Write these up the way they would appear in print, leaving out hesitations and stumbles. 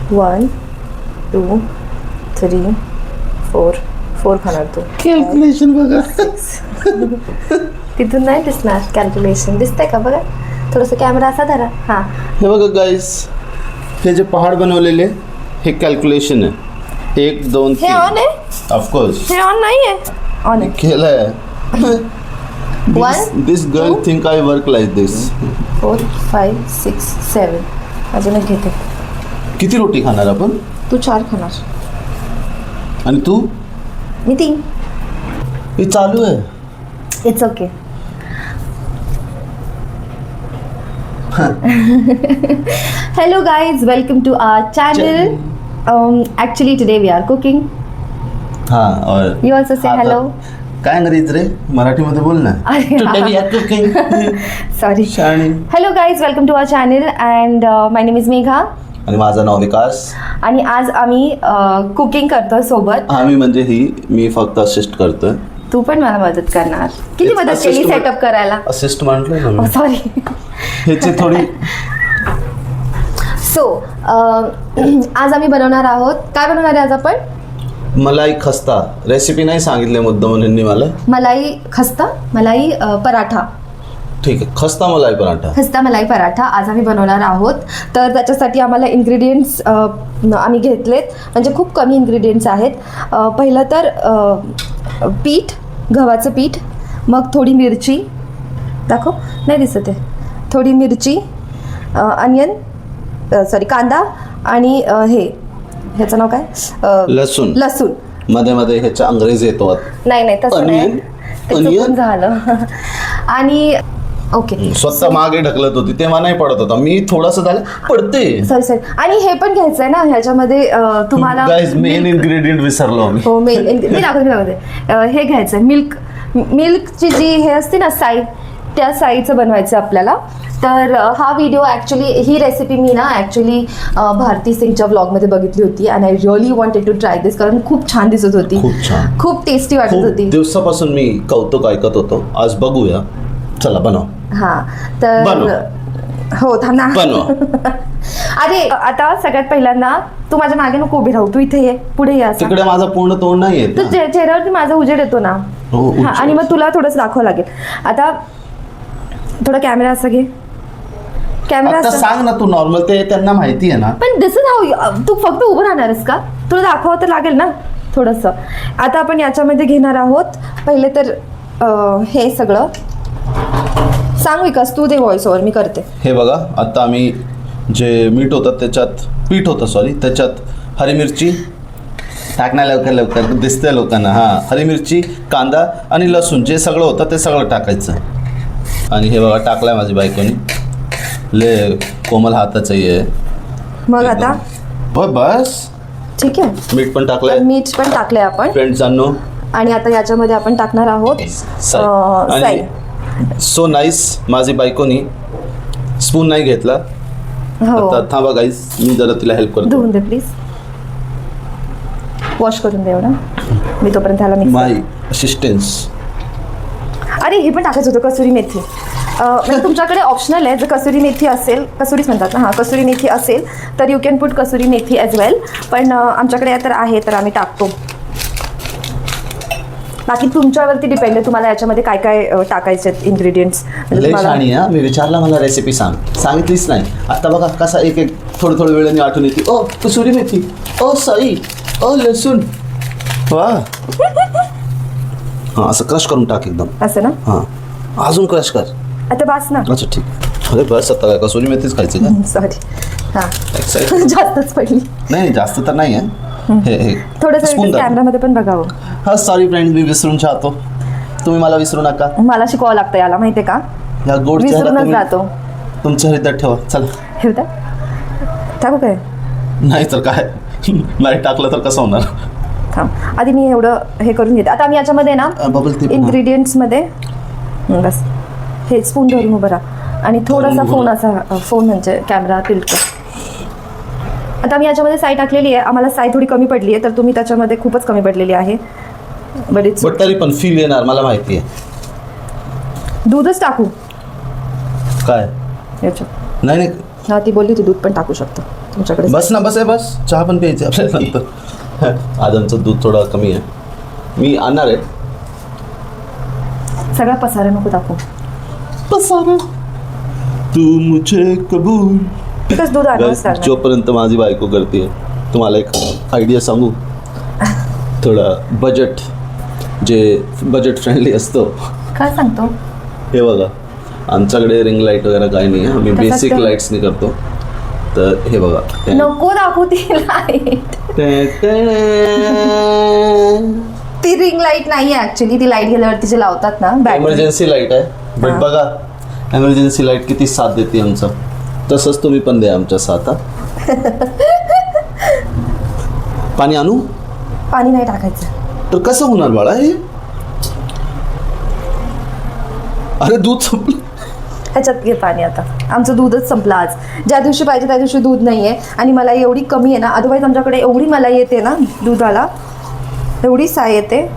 1 2 3 4 खाणार तू. कॅल्क्युलेशन बघा. तिथून नाही दिसणार कॅल्क्युलेशन. दिसतंय का बघा, थोडंसं कॅमेरा असा धरा. हां, हे बघा गाईस, हे जे पहाड बनवलेले हे कॅल्क्युलेशन आहे. 1 2 हे 3 ऑन आहे. ऑफकोर्स हे ऑन नाही आहे. ऑन आहे. केलंय. This girl think I work like this. 4 5 6 7 अजून एक घेते. किती रोटी खाणार आपण? तू 4 खाणार. आणि तू? मी 3. हे चालू आहे. It's okay. Hello guys, welcome to our channel. Actually today we are cooking. हाँ, और You also say hello. काय अंग्रेज रे, मराठीमध्ये बोल ना. Today we are cooking. Sorry. शाणी. Hello guys, welcome to our channel and my name is Megha. आणि माझं नाव विकास. आणि आज आम्ही कुकिंग करतोय सोबत. आम्ही म्हणजे मी फक्त असिस्ट करतोय. तू पण मला मदत करणार. किती मदत केली सेटअप करायला? असिस्ट म्हटलं ना मी. सॉरी. ह्याची थोडी. सो आज आम्ही बनवणार आहोत. काय बनवणार आहे आज आपण? मलाई खस्ता. रेसिपी नाही सांगितली मुद्दाम यांनी मला. मलाई खस्ता, मलाई पराठा. ठीक आहे, खस्ता मलाई पराठा. खस्ता मलाई पराठा आज आम्ही बनवणार आहोत. तर त्याच्यासाठी आम्हाला इन्ग्रेडियंट्स आम्ही घेतलेत, म्हणजे खूप कमी इन्ग्रेडियंट्स आहेत. पहिलं तर पीठ, गव्हाचं पीठ, मग थोडी मिरची. दाखव, नाही दिसत आहे. थोडी मिरची, अनियन, सॉरी कांदा, आणि ह्याचं नाव काय? लसूण. लसूण. मध्ये मध्ये ह्याचा अंग्रेज येतो. नाही तसं नाही, ते चुकून झालं. आणि ओके, स्वतः मागे ढकलत होती तेव्हा नाही पडत होता मी, थोडासा झालं पडते. सॉरी. आणि हे पण घ्यायचंय ना ह्याच्यामध्ये तुम्हाला. मेन इन्ग्रेडियंट विसरलो आम्ही. हो, मेन मी दाखवते. हे घ्यायचंय मिल्कची जी हे असते ना साई, त्या साईचं बनवायचं आपल्याला. तर हा व्हिडिओ ॲक्च्युली, ही रेसिपी मी ना ॲक्च्युली भारती सिंगच्या व्लॉगमध्ये बघितली होती. And I really wanted to try this, कारण खूप छान दिसत होती. खूप छान, खूप टेस्टी वाटत होती. दिवसापासून मी कौतुक ऐकत होतो. आज बघूया. चला बनव. हां, तर हो, थांब ना. अरे आता सगळ्यात पहिल्यांदा तू माझ्या मागे नको उभी राहू, तू इथे ये, पुढे ये. असं तिकडे माझं पूर्ण तोंड नाही येत. तू चेहऱ्यावरती माझा उजेड येतो ना. हां, आणि मग तुला थोडंसं दाखवावं लागेल. आता थोडा कॅमेरा असा घे. कॅमेरा आता सांग ना तू नॉर्मल, ते त्यांना माहिती आहे ना. पण दिस इज हाऊ. तू फक्त उभं राहणारस का? तुला दाखवावं तर लागेल ना थोडंसं. आता आपण याच्यामध्ये घेणार आहोत पहिले तर हे सगळं. सांग विकास, तू दे व्हॉइस ओव्हर, मी करते. हे बघा, आता आम्ही जे मीठ होतं त्याच्यात, पीठ होतं सॉरी, त्याच्यात हरी मिरची टाकणार. लवकर दिसतंय लोकांना. हां, हरी मिरची, कांदा आणि लसूण जे सगळं होतं ते सगळं टाकायचं. आणि हे बघा टाकलाय माझी बायकोनी. ले कोमल हाताचं आहे. मग आता बस ठीक आहे. मीठ पण टाकलंय. मीठ पण टाकलंय आपण फ्रेंड्सांनो. आणि आता याच्यामध्ये आपण टाकणार आहोत साई. सो नाईस, माझी बायकोनी स्पून नाही घेतला. हो, आता थांबा गाईज, मी जरा तिला हेल्प करतो. धुवून दे प्लीज, वॉश करून दे एवढं. मी तोपर्यंत ह्याला मिक्स. माय असिस्टन्स. अरे हे पण टाकायचं होतं, कसुरी मेथी. म्हणजे तुमच्याकडे ऑप्शनल आहे. जर कसुरी मेथी असेल, कसुरीच म्हणतात ना. हां, कसुरी मेथी असेल तर you can put kasuri methi as well. पण आमच्याकडे तर आहे, तर आम्ही टाकतो. बाकी तुमच्यावरती डिपेंड आहे, तुम्हाला याच्यामध्ये काय काय टाकायचे आहेत इन्ग्रेडियंट्स. मी विचारला मला रेसिपी सांगितलीच नाही. आता बघा कसा एक थोडं वेळाने आठवण येते. ओ कसुरी मेथी, ओ साई, ओ लसूण. वा. हां, असं क्रश करून टाक एकदम. असं ना. हां, अजून क्रश कर. आता बस ना. अच्छा ठीक. अरे बस, आता काय कसुरी मेथीच खायची का? सॉरी. हां, जास्तच पडली. नाही, जास्त तर नाही आहे. हे थोडंसं कॅमेरामध्ये पण बघावं. हा, सॉरी फ्रेंड, मी विसरून जातो. तुम्ही मला विसरू नका. मला शिकवावं लागतं याला, माहिती आहे का? या गोड विसरूनच जातो. तुमच्या हृदयात ठेवा. चला टाकू काय? नाही तर काय, नाही टाकलं तर कसं होणार? थांब, आधी मी एवढं हे करून घेते. आता आम्ही याच्यामध्ये ना इन्ग्रेडियंट्समध्ये बस हे स्पून धरून उभं राहा आणि थोडासा फोन असा, फोन म्हणजे कॅमेरा टिल्ट कर. आता आम्ही याच्यामध्ये साई टाकलेली आहे. आम्हाला साई थोडी कमी पडली आहे, तर तुम्ही त्याच्यामध्ये खूपच कमी पडलेली आहे. बट तरी पण फील येणार, मला माहिती आहे. दूधच टाकू काय? याच्यात? नाही ती बोलली होती दूध पण टाकू शकतो. तुमच्याकडे. बस ना, बस आहे, बस. चहा पण प्यायची आपल्याला नंतर. आज आमचं दूध थोडं कमी आहे. मी आणणार आहे. सगळा पसारा नको दाखवू. पसारा तू मुझे कबूल. तिथंच दूध आणावंच लागणार. जोपर्यंत माझी बायको करते, तुम्हाला एक आयडिया सांगू. थोडं बजेट फ्रेंडली असतो. काय सांगतो? हे बघा, आमच्याकडे रिंग लाईट वगैरे काही नाही आहे. आम्ही तसंच बेसिक का? लाईट्सनी करतो. तर हे बघा, नको दाखवू ती लाईट. ती रिंग लाईट नाही आहे ऍक्च्युली. ती लाईट गेल्यावरती जे लावतात ना बॅटरी. एमर्जन्सी लाईट आहे. बट हा. बघा, एमर्जन्सी लाईट किती साथ देते आमचं. तसंच तुम्ही पण द्या आमच्या साथ. पाणी आणू? पाणी नाही टाकायचं. तर कसं होणार बाळा हे? अरे दूध संपलं. ह्याच्यात घे पाणी आता. आमचं दूधच संपलं आज. ज्या दिवशी पाहिजे त्या दिवशी दूध नाही आहे. आणि मलाई एवढी कमी आहे ना. अदरवाईज आमच्याकडे एवढी मलाई येते ना दुधाला, एवढी साय येते.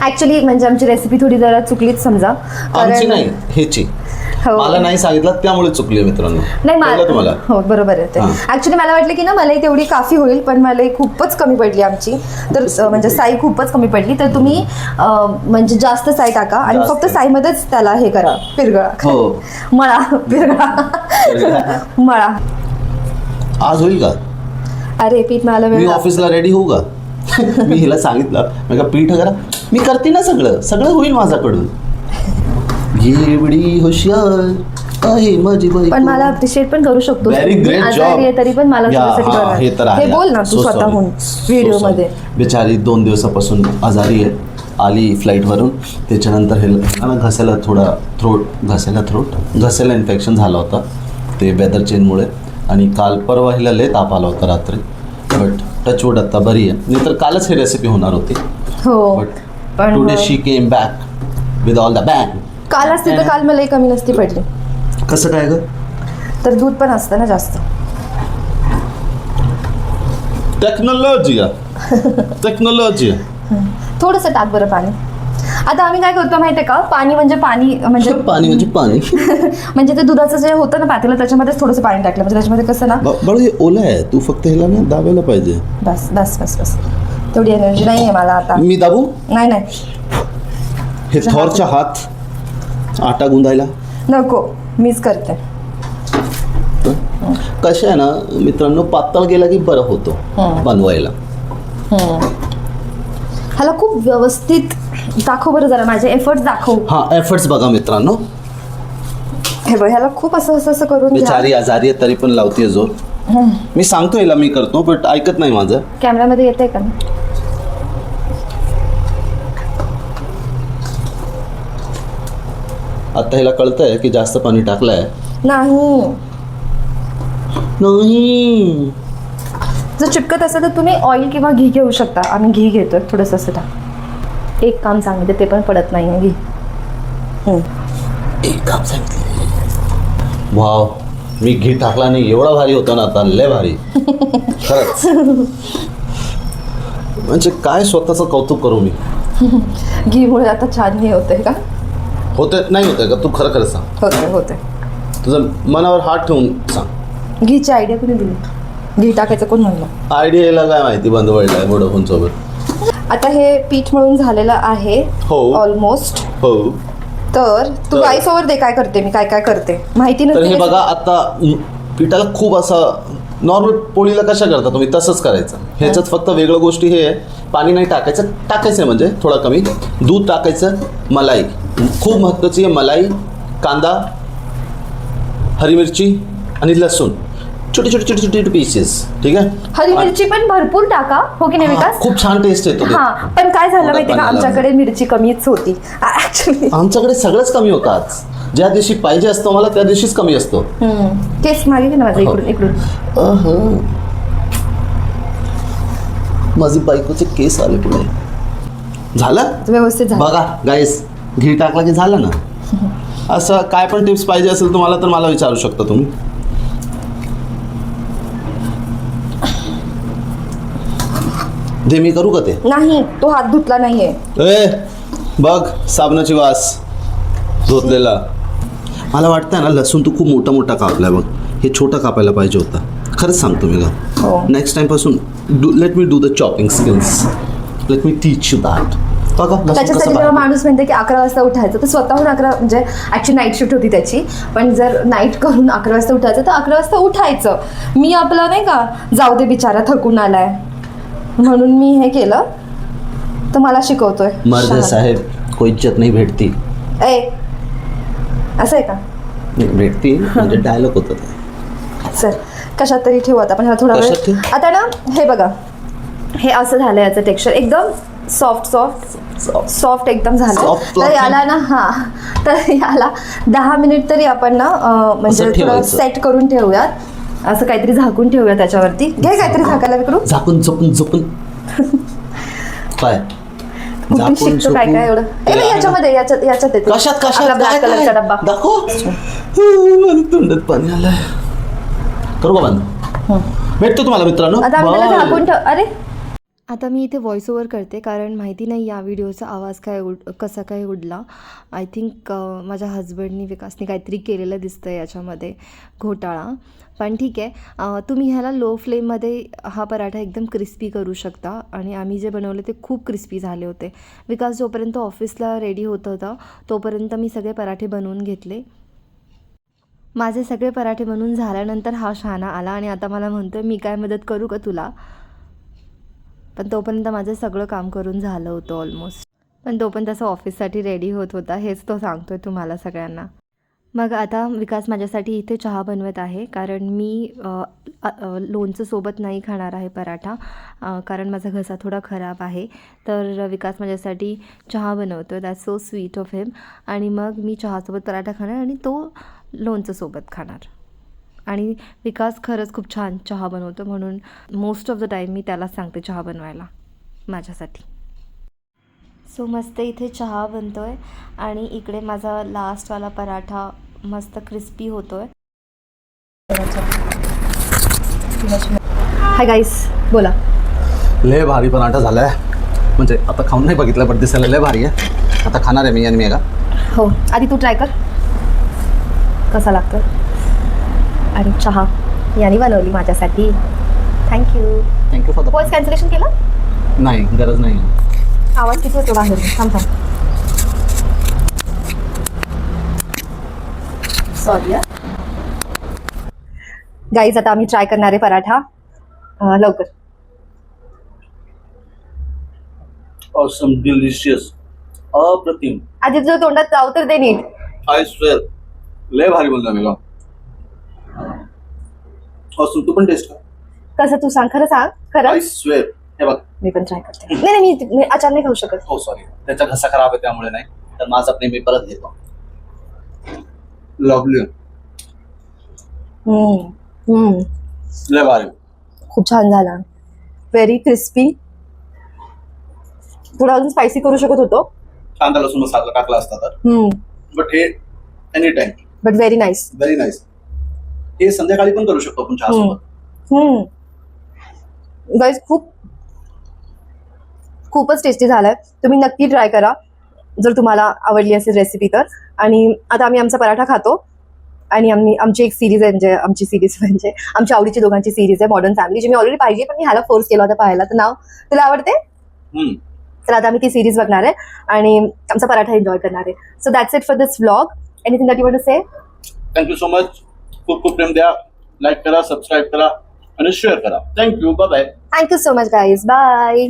ॲक्च्युली म्हणजे आमची रेसिपी थोडी जरा चुकलीच समजा. आमची नाही, ह्याची. हो. मला नाही सांगितलं त्यामुळे चुकली मित्रांनो. नाही कळलं तुम्हाला? हो बरोबर आहे ते. हां. ऍक्च्युली मला वाटलं की ना मलाई तेवढी काफी होईल, पण मलाई खूपच कमी पडली आमची. तर म्हणजे साई खूपच कमी पडली. तर तुम्ही म्हणजे जास्त साई टाका आणि जास्त. फक्त साईमध्येच त्याला हे करा, पिरगळा. हो. मळा, पिरगळा, मळा. आज होईल का? अरे पीठ मला मी वेळ ऑफिसला रेडी होऊ का? मी हिला सांगितलं, मी पीठ करा, मी करते ना, सगळं होईल माझ्याकडून. एवढी हुशार आहे माझी बाई. पण मला अप्रिशिएट पण करू शकतो. Very great job. आजारी आहे तरी पण मला तुझ्यासाठी हे तर करणार. आहे. हे बोल ना तू So स्वतःहून sorry. व्हिडिओ So मध्ये. sorry. बिचारी 2 दिवसापासून आजारी आहे. आली फ्लाईटवरून. त्याच्यानंतर हे घसायला इन्फेक्शन झालं होतं ते वेदर चेंजमुळे. आणि काल परवा हिला लय ताप आला होता रात्री. बट टचवूड आता बरी आहे. नाही तर कालच ही रेसिपी होणार होती. हो बट पण today she came back with all the bang. काल असते तर काल मलाई कमी नसती पडली. कसं काय ग? तर दूध पण असतं ना जास्त. टेक्नॉलॉजी. थोडंसं टाक बरं पाणी. आता आम्ही काय करतो माहितीये का, पाणी म्हणजे पाणी म्हणजे म्हणजे ते दुधाचं जे होतं ना पातेलं त्याच्यामध्येच थोडंसं पाणी टाकलं म्हणजे त्याच्यामध्ये कसं ना. बाळू हे ओलं आहे, तू फक्त ह्याला ना दाबायला पाहिजे. बस बस बस बस. तेवढी एनर्जी नाही आहे मला आता. मी दाबू? नाही हे थॉरच्या हात आटा गुंदायला नको, मीच करते. कसं आहे ना मित्रांनो, पातळ गेला की बरं होतो बनवायला. ह्याला खूप व्यवस्थित दाखव बरं जरा, माझे एफर्ट्स दाखव. हा, एफर्ट्स बघा मित्रांनो. हे बघ, ह्याला खूप असं करून घ्या. बिचारी आजारी आहे तरी पण लावते जोर. मी सांगतो हिला मी करतो, बट ऐकत नाही माझं. कॅमेरामध्ये येतंय का? आता हिला कळतंय की जास्त पाणी टाकलंय. नाही, जर चिपकत असेल तर तुम्ही ऑइल किंवा घी घेऊ शकता. आम्ही घी घेतोय थोडंसं असं टाक. एक काम सांगितलं ते पण पडत नाही घी. एक काम सांगितलं. वाव, मी घी टाकला नाही, एवढा भारी होता ना आता, लय भारी खरंच. म्हणजे काय स्वतःचं कौतुक करू मी. घीमुळे आता छान हे होतंय का? होते नाही होतंय का? तू खरं खरं सांग. होते. तुझं मनावर हात ठेवून सांग. घीची आयडिया कोणी दिली? घी टाकायचं कोण म्हणलं? आयडियाला काय माहिती, बंद पडलाय वोडाफोन सोबत. आता हे पीठ मळून झालेलं आहे हो. ऑलमोस्ट. हो. तर तू गाईसोबत दे काय करते मी, काय काय करते माहिती तर हे नसते. बघा, आता पिठाला खूप असं नॉर्मल पोळीला कशा करता तुम्ही तसंच करायचं. ह्याच्यात फक्त वेगळं गोष्टी हे आहे, पाणी नाही टाकायचं म्हणजे थोडा कमी. दूध टाकायचं, मलाई खूप महत्त्वाची आहे. मलाई, कांदा, हरी मिरची आणि लसूण, छोटे छोटे छोटे छोटे पीसेस. ठीक आहे. हरी मिरची पण भरपूर टाका, हो की नाही विकास? खूप छान टेस्ट येतो ते. हा, पण काय झालं थोडं माहिती का, पाणी आमच्याकडे मिरची कमीच होती ऍक्च्युली. आमच्याकडे सगळंच कमी होतं आज. ज्या दिवशी पाहिजे असतं मला त्या दिवशीच कमी असतो. केस मागे घे ना माझं इकडून. माझी बायकोचे केस आले पुढे. झालं व्यवस्थित झालं. बघा गाईस, घी टाकला की झालं ना. असं काय पण टिप्स पाहिजे असेल तुम्हाला तर मला विचारू शकता तुम्ही. दे, मी करू का ते? नाही, तो हात धुतला नाहीये. ए बघ, साबणाची वास धुतलेला. मला वाटतंय ना लसूण तू खूप मोठा मोठा कापलाय बघ. हे छोटा कापायला पाहिजे होता. खरंच सांगतो मी हो. का, नेक्स्ट टाइमपासून let me do the chopping skills, let me teach you that. त्याच्यासाठी जेव्हा माणूस म्हणते की 11 वाजता उठायचं, तर स्वतःहून 11 म्हणजे ॲक्च्युली नाईट शिफ्ट होती त्याची, पण जर नाईट करून 11 वाजता उठायचं तर 11 वाजता उठायचं. मी आपलं नाही का, जाऊ दे बिचारा थकून आलाय म्हणून मी हे केलं, तर मला शिकवतोय. मर्द साहेब कोई इज्जत नाही भेटती. ए असं आहे का? भेटती म्हणजे डायलॉग होतं ते. सर कशात तरी ठेवू आता पण ह्याला थोडा कशात वेळ. ठेवू? आता ना हे बघा, हे असं झालं याचं टेक्स्चर एकदम सॉफ्ट एकदम झालं. Soft तर fluffy. याला ना तर याला 10 मिनिट तरी आपण ना म्हणजे थोडं ठेवायचं. सेट करून ठेवूयात. असं काहीतरी झाकून ठेवूया त्याच्यावरती. घे काहीतरी झाकायला विकरू. झाकून झोपून काय कुठून शिकतो काय काय एवढं. ए बाई, याच्यामध्ये याच्यात येते कशात आपला ब्लॅक कलरचा डब्बा. दाखव. मला तोंडात पाणी आलंय. करू का बंद? भेटतो तुम्हाला मित्रांनो. आता आम्ही त्याला Bye. झाकून ठेव. अरे आता मी इथे व्हॉइस ओव्हर करते कारण माहिती नाही या व्हिडिओचा आवाज कसा काय उडला. आय थिंक माझ्या हजबंडनी विकासनी काहीतरी केलेलं दिसतं याच्यामध्ये घोटाळा. पण ठीक आहे, तुम्ही ह्याला लो फ्लेममध्ये हा पराठा एकदम क्रिस्पी करू शकता. आणि आम्ही जे बनवले ते खूप क्रिस्पी झाले होते. विकास जोपर्यंत ऑफिसला रेडी होत होता तोपर्यंत मी सगळे पराठे बनवून घेतले. माझे सगळे पराठे बनवून झाल्यानंतर हा शहाणा आला आणि आता मला म्हणतो मी काय मदत करू का तुला. पण तोपर्यंत माझं सगळं काम करून झालं होतं ऑलमोस्ट. पण तो पण तसं ऑफिससाठी रेडी होत होता, हेच तो सांगतोय तुम्हाला सगळ्यांना. मग आता विकास माझ्यासाठी इथे चहा बनवत आहे कारण मी लोणचं सोबत नाही खाणार आहे पराठा, कारण माझा घसा थोडा खराब आहे. तर विकास माझ्यासाठी चहा बनवतो. दॅट्स सो स्वीट ऑफ हिम. आणि मग मी चहासोबत पराठा खाणार आणि तो लोणचं सोबत खाणार. आणि विकास खरंच खूप छान चहा बनवतो म्हणून मोस्ट ऑफ द टाईम मी त्यालाच सांगते चहा बनवायला माझ्यासाठी. सो मस्त इथे चहा बनतो आहे आणि इकडे माझा लास्टवाला पराठा मस्त क्रिस्पी होतो आहे. हाय गाईस, बोला. लय भारी पराठा झालाय. म्हणजे आता खाऊन नाही बघितलं पण दिसायला लय भारी आहे. आता खाणार आहे मी आणि मेघा. हो, आधी तू ट्राय कर कसा लागतो. आणि चहा याने बनवली माझ्यासाठी. Thank you for the voice cancellation केलं. नाही, गरज नाही. आवाज किती होतो बाहेर. थांब सॉरी गाईज, आता आम्ही ट्राय करणार आहे पराठा. लवकर. ऑसम, डिलिशियस, अप्रतिम. आधी तुझ्या तोंडात जाऊ तर दे नीट. आय स्वेअर लय भारी बोलला मेघा. ऑसम, तू पण टेस्ट कर. कसं तू सांग, खरं सांग. आय खरं स्वेअर. हे बघ. मी पण ट्राय करते. नाही मी अचानक नाही खाऊ शकत. हो सॉरी, त्याचा घसा खराब आहे त्यामुळे नाही, तर माझा मी परत घेतो. लवली, लय भारी. खूप छान झाला. Very crispy. थोडा अजून स्पायसी करू शकत होतो. कांदा लसूण मसाला टाकला असता तर, बट हे any time. But very nice. Very nice. हे संध्याकाळी पण करू शकतो आपण चहासोबत. गाईज खूपच टेस्टी झालाय. तुम्ही नक्की ट्राय करा जर तुम्हाला आवडली असेल रेसिपी तर. आणि आता आम्ही आमचा पराठा खातो. आणि आमची एक सिरीज आहे, म्हणजे आमची सिरीज म्हणजे आमच्या आवडीची दोघांची सिरीज आहे मॉडर्न फॅमिली, जी मी ऑलरेडी पाहिजे पण मी ह्याला फोर्स केला होता पाहायला. तर नाव तुला आवडते. तर आता आम्ही ती सिरीज बघणार आहे आणि आमचा पराठा एन्जॉय करणार आहे. So that's it for this vlog. Anything that you want to say. Thank you so much. खूप खूप प्रेम द्या. लाईक करा, सबस्क्राईब करा आणि शेअर करा. Thank you. Bye bye. Thank you so much guys. Bye.